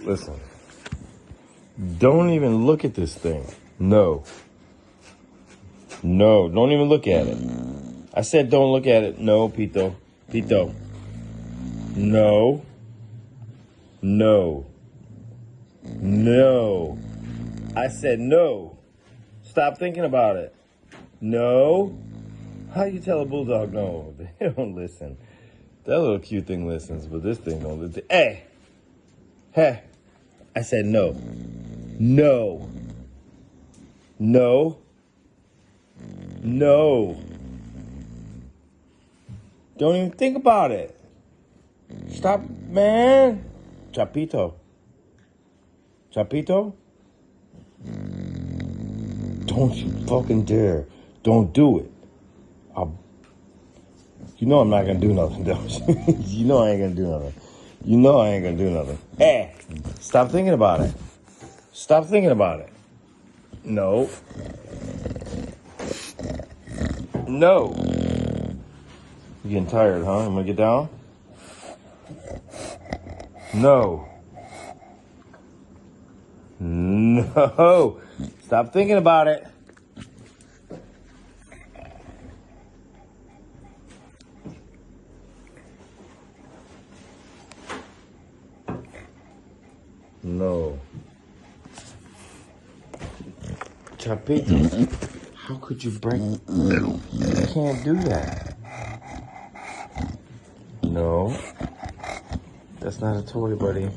Listen. Don't even look at this thing. No. No, don't even look at it. I said don't look at it. No, Pito. Pito. No. No. No. I said no. Stop thinking about it. No. How you tell a bulldog no? They don't listen. That little cute thing listens, but this thing don't listen. Hey. Hey. I said no. No. No. No. Don't even think about it. Stop, man. Chapito. Chapito? Don't you fucking dare. Don't do it. You know I'm not gonna do nothing, don't you? You know I ain't gonna do nothing. You know I ain't gonna do nothing. Hey, stop thinking about it. Stop thinking about it. No. No. You getting tired, huh? I'm gonna get down? No. No. Stop thinking about it. No. Chapito, how could you break? You can't do that. No. That's not a toy, buddy.